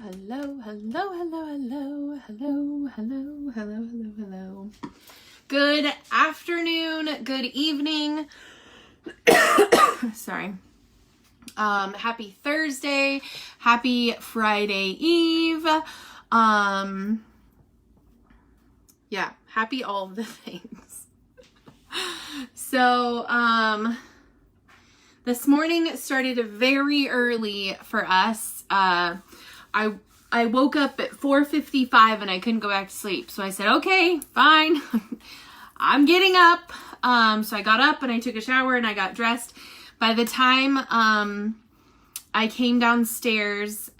hello, hello, hello, hello, hello, hello, hello, hello, hello. Good afternoon, good evening. Sorry. Happy Thursday, happy Friday Eve. Yeah, happy all of the things. So, this morning started very early for us. I woke up at 4:55 and I couldn't go back to sleep. So I said, okay, fine. I'm getting up. So I got up and I took a shower and I got dressed. By the time I came downstairs,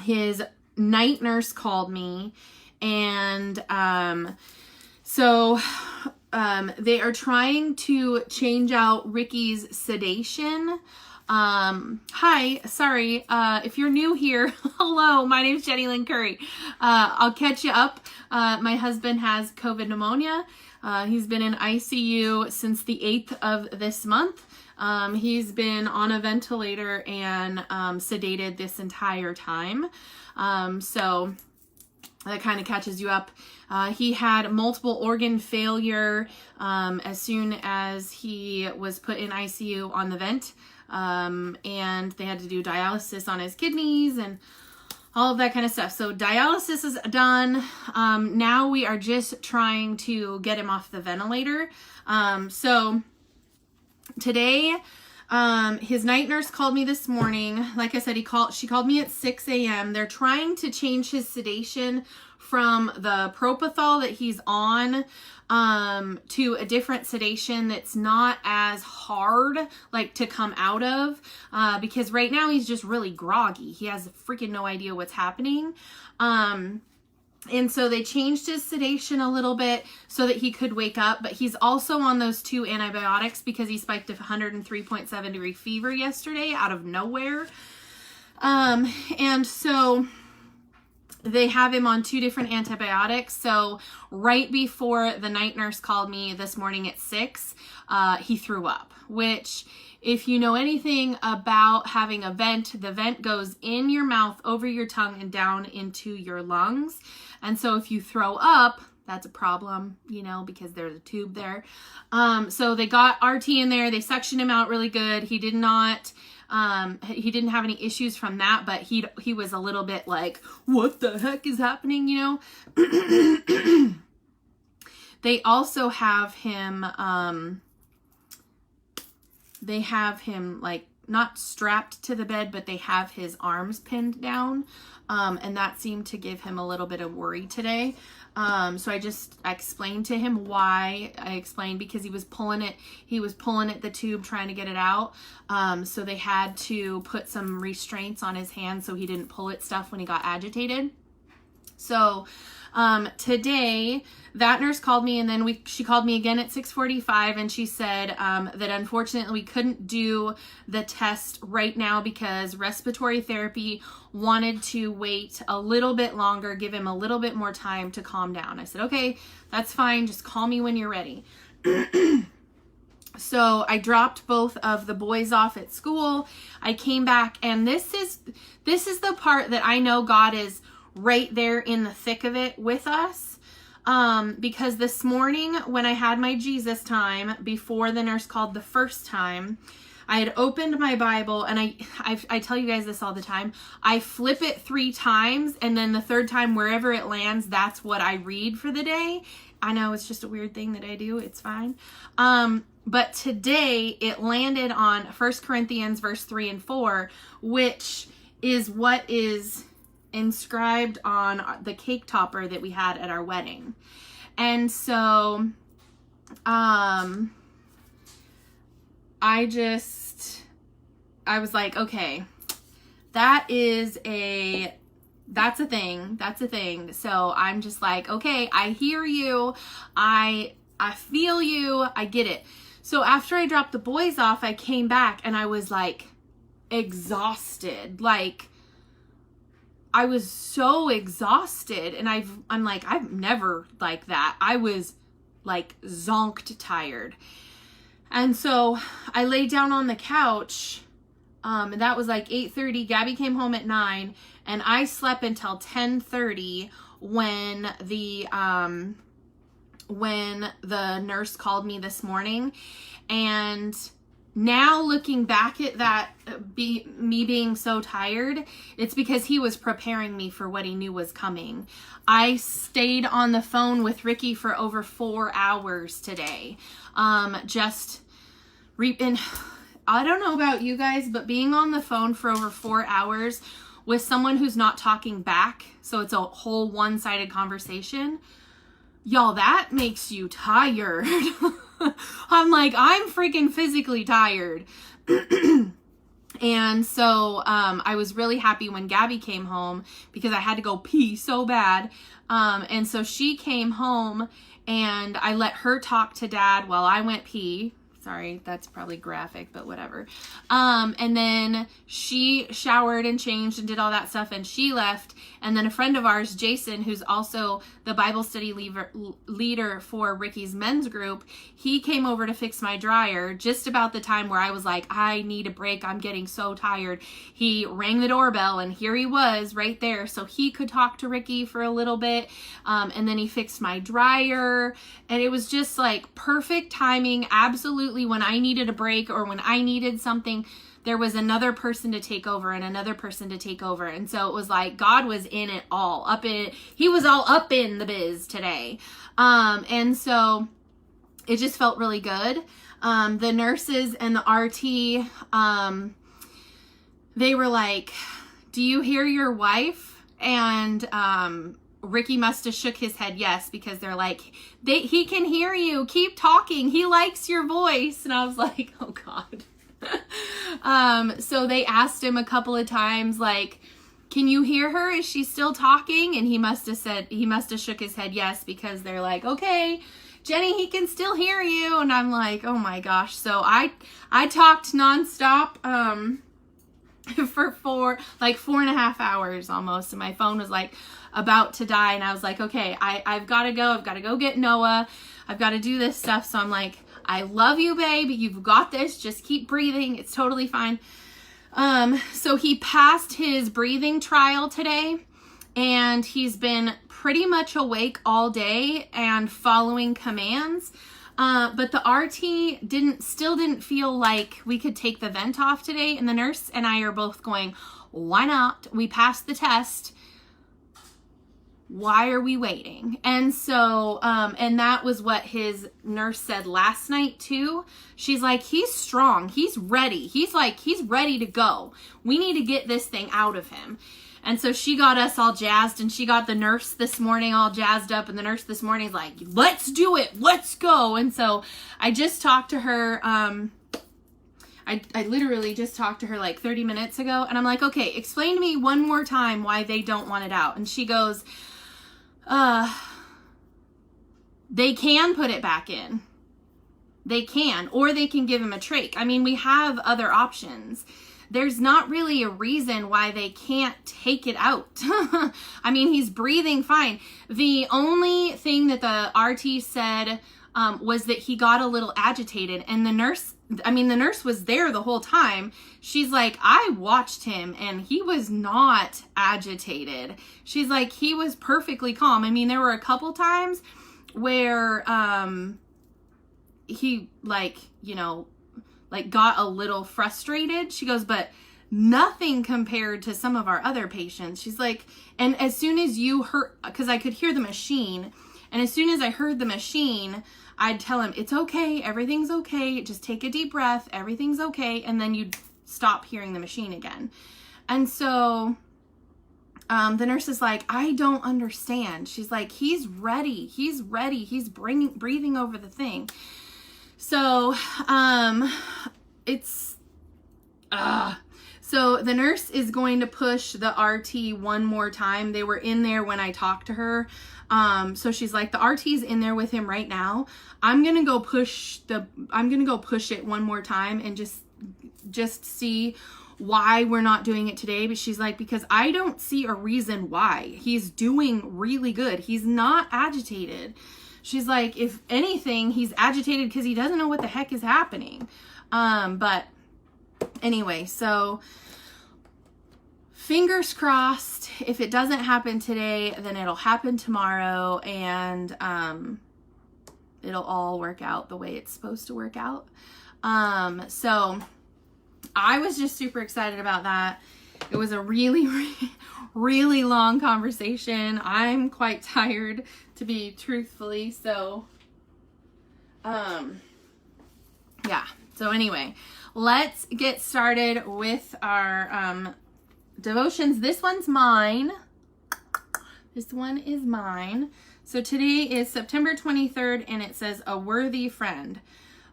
his night nurse called me, and they are trying to change out Ricky's sedation. Hi, sorry, if you're new here, hello, my name is Jenny Lynn Curry. I'll catch you up. My husband has COVID pneumonia. He's been in ICU since the 8th of this month. He's been on a ventilator and sedated this entire time. So that kind of catches you up. He had multiple organ failure as soon as he was put in ICU on the vent. And they had to do dialysis on his kidneys and all of that kind of stuff. So dialysis is done. Now we are just trying to get him off the ventilator. So today, his night nurse called me this morning. Like I said, she called me at 6 a.m. They're trying to change his sedation from the propofol that he's on to a different sedation that's not as hard like to come out of, because right now he's just really groggy. He has freaking no idea what's happening. And so they changed his sedation a little bit so that he could wake up, but he's also on those 2 antibiotics because he spiked a 103.7 degree fever yesterday out of nowhere. And so they have him on 2 different antibiotics. So right before the night nurse called me this morning at 6, he threw up, which if you know anything about having a vent, the vent goes in your mouth, over your tongue, and down into your lungs. And so if you throw up, that's a problem, because there's a tube there. So they got RT in there. They suctioned him out really good. He didn't have any issues from that, but he was a little bit like, what the heck is happening, They also have him, like not strapped to the bed, but they have his arms pinned down. And that seemed to give him a little bit of worry today. So I explained to him why. I explained because he was pulling at the tube trying to get it out. So they had to put some restraints on his hand so he didn't pull at stuff when he got agitated. So today that nurse called me, and then she called me again at 6:45, and she said that unfortunately we couldn't do the test right now because respiratory therapy wanted to wait a little bit longer, give him a little bit more time to calm down. I said, okay, that's fine. Just call me when you're ready. So I dropped both of the boys off at school. I came back, and this is the part that I know God is right there in the thick of it with us. Because this morning when I had my Jesus time before the nurse called the first time, I had opened my Bible, and I tell you guys this all the time. I flip it 3 times, and then the 3rd time, wherever it lands, that's what I read for the day. I know it's just a weird thing that I do. It's fine. But today it landed on 1 Corinthians verse 3 and 4, which is what is inscribed on the cake topper that we had at our wedding. And so I was like, okay, that's a thing. So I'm just like, okay, I hear you. I feel you. I get it. So after I dropped the boys off, I came back and I was like exhausted. Like, I was so exhausted, and I'm like, I've never like that. I was like zonked tired. And so I laid down on the couch That was like 8:30. Gabby came home at 9, and I slept until 10:30 when the nurse called me this morning. And now looking back at that, me being so tired, it's because he was preparing me for what he knew was coming. I stayed on the phone with Ricky for over 4 hours today. Just reaping. I don't know about you guys, but being on the phone for over 4 hours with someone who's not talking back, so it's a whole one-sided conversation, y'all, that makes you tired. I'm like, I'm freaking physically tired. And so I was really happy when Gabby came home because I had to go pee so bad. And so she came home and I let her talk to Dad while I went pee. Sorry, that's probably graphic, but whatever. And then she showered and changed and did all that stuff, and she left. And then a friend of ours, Jason, who's also the Bible study leader for Ricky's men's group, he came over to fix my dryer just about the time where I was like, I need a break. I'm getting so tired. He rang the doorbell, and here he was right there. So he could talk to Ricky for a little bit. And then he fixed my dryer. And it was just like perfect timing. Absolutely. When I needed a break or when I needed something, there was another person to take over and another person to take over. And so it was like God was in it all, he was all up in the biz today. And so it just felt really good. The nurses and the RT, they were like, do you hear your wife? And Ricky must have shook his head yes, because they're like, he can hear you. Keep talking. He likes your voice. And I was like, oh God. So they asked him a couple of times, like, can you hear her? Is she still talking? And he must have shook his head yes, because they're like, okay, Jenny, he can still hear you. And I'm like, oh my gosh. So I talked nonstop, for 4.5 hours almost. And my phone was like about to die. And I was like, okay, I've got to go. I've got to go get Noah. I've got to do this stuff. So I'm like, I love you, babe. You've got this. Just keep breathing. It's totally fine. So he passed his breathing trial today, and he's been pretty much awake all day and following commands. But the RT still didn't feel like we could take the vent off today. And the nurse and I are both going, why not? We passed the test. Why are we waiting? And so, and that was what his nurse said last night too. She's like, he's strong. He's ready. He's ready to go. We need to get this thing out of him. And so she got us all jazzed, and she got the nurse this morning all jazzed up. And the nurse this morning is like, let's do it. Let's go. And so I just talked to her. I literally just talked to her like 30 minutes ago. And I'm like, okay, explain to me one more time why they don't want it out. And she goes, they can put it back in. They can, or they can give him a trach. I mean, we have other options. There's not really a reason why they can't take it out. I mean, he's breathing fine. The only thing that the RT said was that he got a little agitated, and the nurse was there the whole time. She's like, I watched him and he was not agitated. She's like, he was perfectly calm. I mean, there were a couple times where he got a little frustrated. She goes, but nothing compared to some of our other patients. She's like, and as soon as you heard, because I could hear the machine, and as soon as I heard the machine, I'd tell him, it's okay, everything's okay, just take a deep breath, everything's okay, and then you'd stop hearing the machine again. And so the nurse is like, I don't understand. She's like, he's ready, he's breathing over the thing. So so the nurse is going to push the RT one more time. They were in there when I talked to her. So she's like, the RT's in there with him right now. I'm going to go push it one more time and just see why we're not doing it today. But she's like, because I don't see a reason why. He's doing really good. He's not agitated. She's like, if anything, he's agitated because he doesn't know what the heck is happening. But Anyway, so fingers crossed, if it doesn't happen today, then it'll happen tomorrow, and it'll all work out the way it's supposed to work out. So I was just super excited about that. It was a really, really long conversation. I'm quite tired, to be truthfully. So, yeah. So anyway, let's get started with our devotions. This one's mine. This one is mine. So today is September 23rd, and it says, "A worthy friend.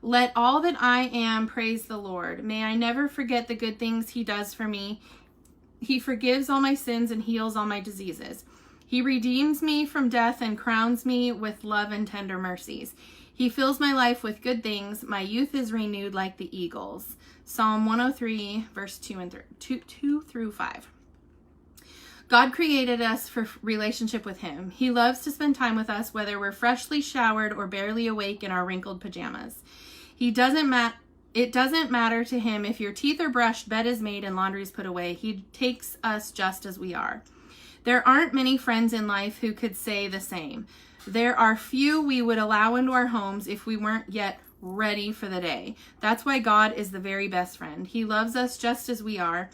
Let all that I am praise the Lord. May I never forget the good things he does for me. He forgives all my sins and heals all my diseases. He redeems me from death and crowns me with love and tender mercies. He fills my life with good things. My youth is renewed like the eagles." Psalm 103, verse 2 through 5. God created us for relationship with him. He loves to spend time with us, whether we're freshly showered or barely awake in our wrinkled pajamas. It doesn't matter to him if your teeth are brushed, bed is made, and laundry is put away. He takes us just as we are. There aren't many friends in life who could say the same. There are few we would allow into our homes if we weren't yet ready for the day. That's why God is the very best friend. He loves us just as we are.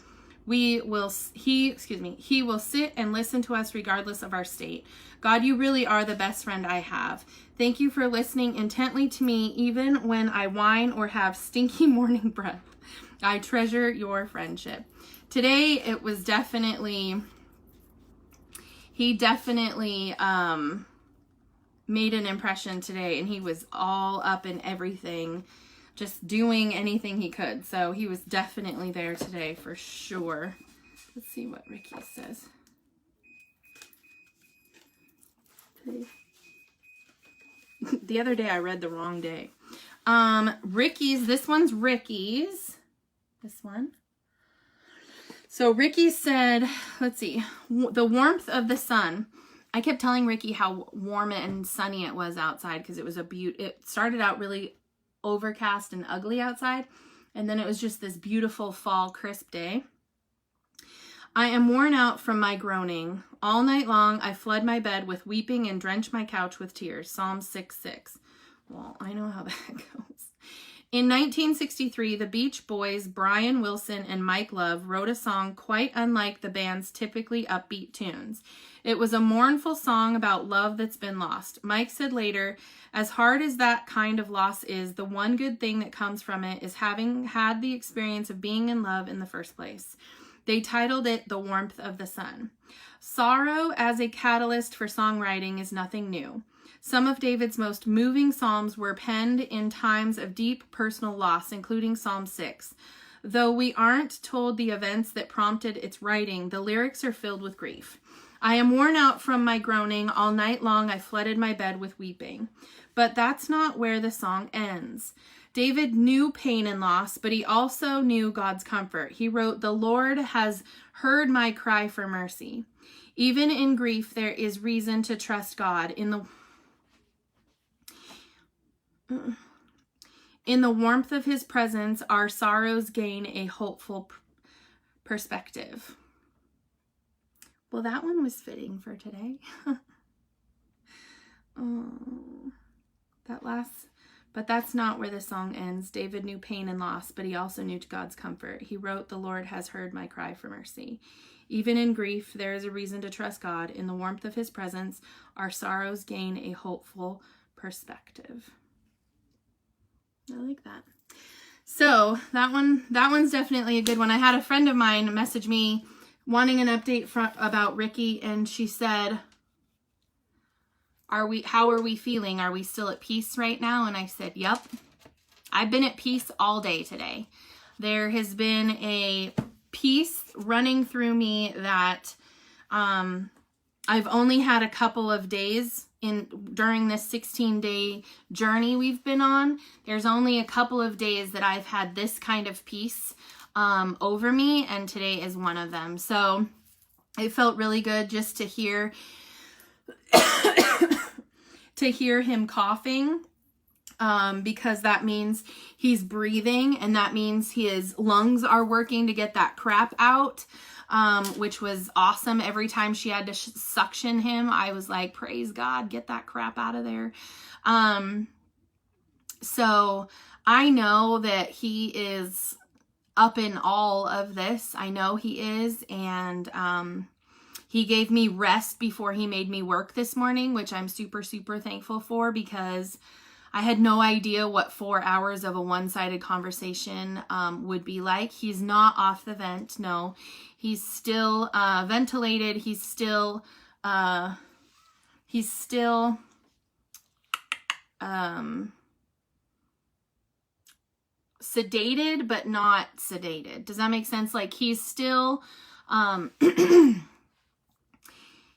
He will sit and listen to us regardless of our state. God, you really are the best friend I have. Thank you for listening intently to me, even when I whine or have stinky morning breath. I treasure your friendship. Today, it was he definitely made an impression today, and he was all up in everything, just doing anything he could. So he was definitely there today for sure. Let's see what Ricky says. The other day I read the wrong day. Ricky's, this one's Ricky's. This one. So Ricky said, let's see, the warmth of the sun. I kept telling Ricky how warm and sunny it was outside because it was it started out really overcast and ugly outside, and then it was just this beautiful fall crisp day. I am worn out from my groaning. All night long I flood my bed with weeping and drench my couch with tears. Psalm 6:6. Well, I know how that goes. In 1963, the Beach Boys, Brian Wilson and Mike Love, wrote a song quite unlike the band's typically upbeat tunes. It was a mournful song about love that's been lost. Mike said later, "As hard as that kind of loss is, the one good thing that comes from it is having had the experience of being in love in the first place." They titled it "The Warmth of the Sun." Sorrow as a catalyst for songwriting is nothing new. Some of David's most moving psalms were penned in times of deep personal loss, including Psalm 6. Though we aren't told the events that prompted its writing, the lyrics are filled with grief. I am worn out from my groaning. All night long I flooded my bed with weeping. But that's not where the song ends. David knew pain and loss, but he also knew God's comfort. He wrote, "The Lord has heard my cry for mercy." Even in grief, there is reason to trust God. In the warmth of his presence, our sorrows gain a hopeful perspective. Well, that one was fitting for today. But that's not where the song ends. David knew pain and loss, but he also knew God's comfort. He wrote, "The Lord has heard my cry for mercy." Even in grief, there is a reason to trust God. In the warmth of his presence, our sorrows gain a hopeful perspective. I like that. So that one's definitely a good one. I had a friend of mine message me wanting an update about Ricky, and she said, how are we feeling? Are we still at peace right now? And I said, yep. I've been at peace all day today. There has been a peace running through me that I've only had a couple of days during this 16-day journey we've been on. There's only a couple of days that I've had this kind of peace over me, and today is one of them. So it felt really good just to hear him coughing. because that means he's breathing, and that means his lungs are working to get that crap out, which was awesome. Every time she had to suction him, I was like, praise God, get that crap out of there. So I know that he is up in all of this. I know he is. And he gave me rest before he made me work this morning, which I'm super, super thankful for, because I had no idea what 4 hours of a one-sided conversation would be like. He's not off the vent. No, he's still ventilated. He's still sedated, but not sedated. Does that make sense? Like, he's still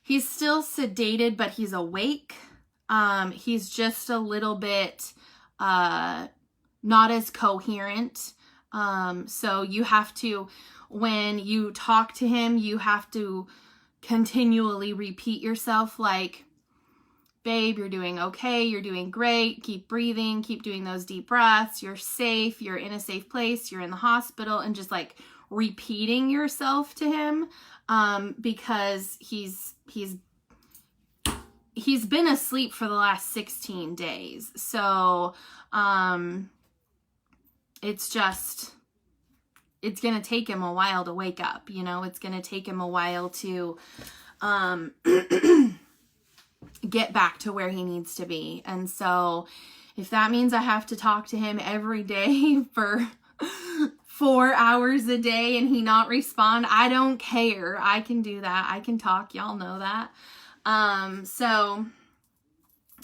he's still sedated, but he's awake. He's just a little bit not as coherent. So you have to, when you talk to him, you have to continually repeat yourself, like, babe, you're doing okay, you're doing great, keep breathing, keep doing those deep breaths, you're safe, you're in a safe place, you're in the hospital, and just like repeating yourself to him, because he's been asleep for the last 16 days. So it's going to take him a while to wake up, you know, it's going to take him a while to get back to where he needs to be. And so if that means I have to talk to him every day for 4 hours a day and he not respond, I don't care. I can do that. I can talk. Y'all know that. So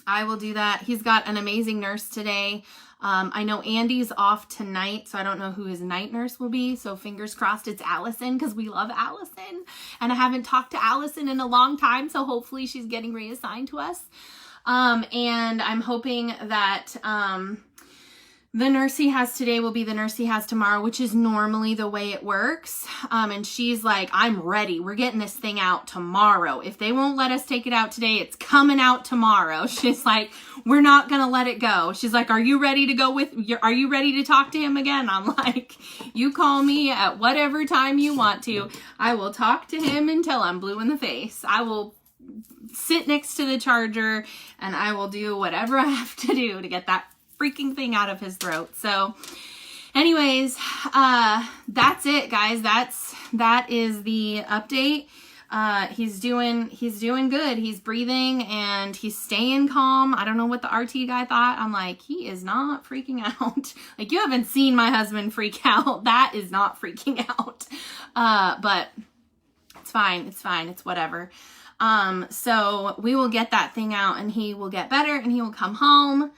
I will do that. He's got an amazing nurse today. I know Andy's off tonight, so I don't know who his night nurse will be. So fingers crossed it's Allison, because we love Allison. And I haven't talked to Allison in a long time, so hopefully she's getting reassigned to us. And I'm hoping that the nurse he has today will be the nurse he has tomorrow, which is normally the way it works. And she's like, I'm ready. We're getting this thing out tomorrow. If they won't let us take it out today, it's coming out tomorrow. She's like, we're not going to let it go. She's like, are you ready to go are you ready to talk to him again? I'm like, you call me at whatever time you want to. I will talk to him until I'm blue in the face. I will sit next to the charger and I will do whatever I have to do to get that freaking thing out of his throat. So anyways, that's it, guys. That is the update. He's doing good. He's breathing and he's staying calm. I don't know what the RT guy thought. I'm like, he is not freaking out. Like, you haven't seen my husband freak out. That is not freaking out. But it's fine. It's fine. It's whatever. So we will get that thing out and he will get better and he will come home.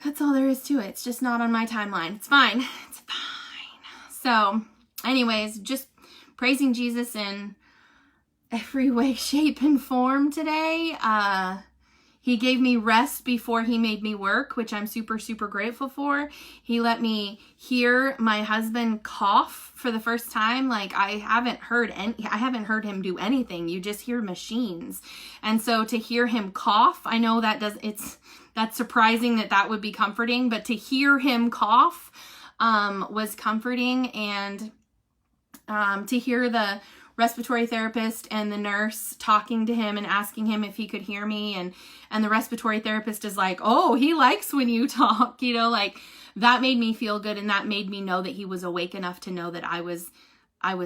That's all there is to it. It's just not on my timeline. It's fine. It's fine. So anyways, just praising Jesus in every way, shape, and form today. He gave me rest before he made me work, which I'm super, super grateful for. He let me hear my husband cough for the first time. Like, I haven't heard heard him do anything. You just hear machines. And so to hear him cough, I know that's surprising that would be comforting, but to hear him cough was comforting. And to hear the respiratory therapist and the nurse talking to him and asking him if he could hear me, and the respiratory therapist is like, oh, he likes when you talk, you know, like, that made me feel good. And that made me know that he was awake enough to know that I was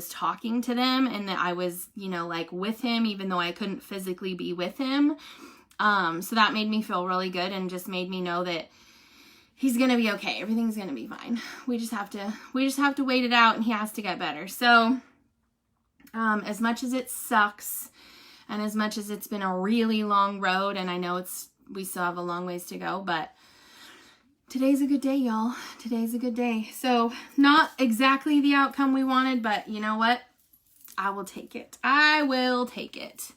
talking to them and that I was, you know, like, with him, even though I couldn't physically be with him. So that made me feel really good and just made me know that he's going to be okay. Everything's going to be fine. We just have to wait it out and he has to get better. So, as much as it sucks and as much as it's been a really long road, and I know we still have a long ways to go, but today's a good day, y'all. Today's a good day. So not exactly the outcome we wanted, but you know what? I will take it. I will take it.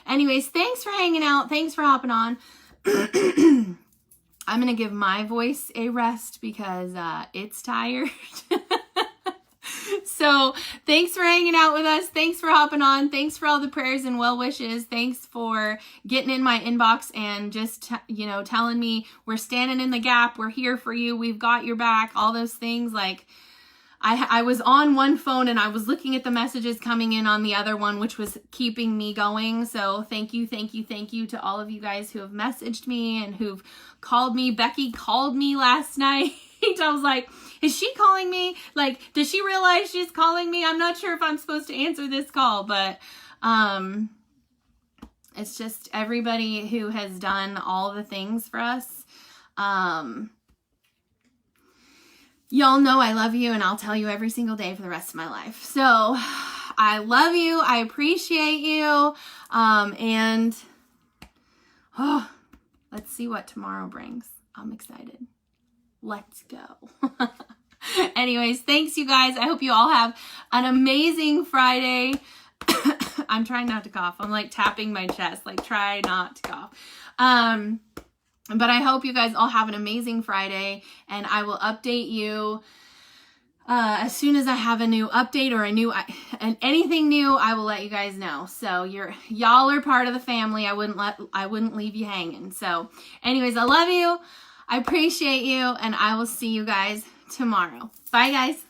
Anyways, thanks for hanging out. Thanks for hopping on. I'm going to give my voice a rest because it's tired. So thanks for hanging out with us. Thanks for hopping on. Thanks for all the prayers and well wishes. Thanks for getting in my inbox and just, telling me we're standing in the gap. We're here for you. We've got your back. All those things. Like, I was on one phone and I was looking at the messages coming in on the other one, which was keeping me going. So thank you to all of you guys who have messaged me and who've called me. Becky called me last night. I was like, is she calling me? Like, does she realize she's calling me? I'm not sure if I'm supposed to answer this call, but it's just everybody who has done all the things for us. Y'all know I love you, and I'll tell you every single day for the rest of my life. So I love you. I appreciate you. Let's see what tomorrow brings. I'm excited. Let's go. Anyways, thanks you guys. I hope you all have an amazing Friday. I'm trying not to cough. I'm like tapping my chest, like try not to cough. But I hope you guys all have an amazing Friday, and I will update you as soon as I have a new update or anything new. I will let you guys know. So y'all are part of the family. I wouldn't leave you hanging. So anyways, I love you. I appreciate you, and I will see you guys tomorrow. Bye guys.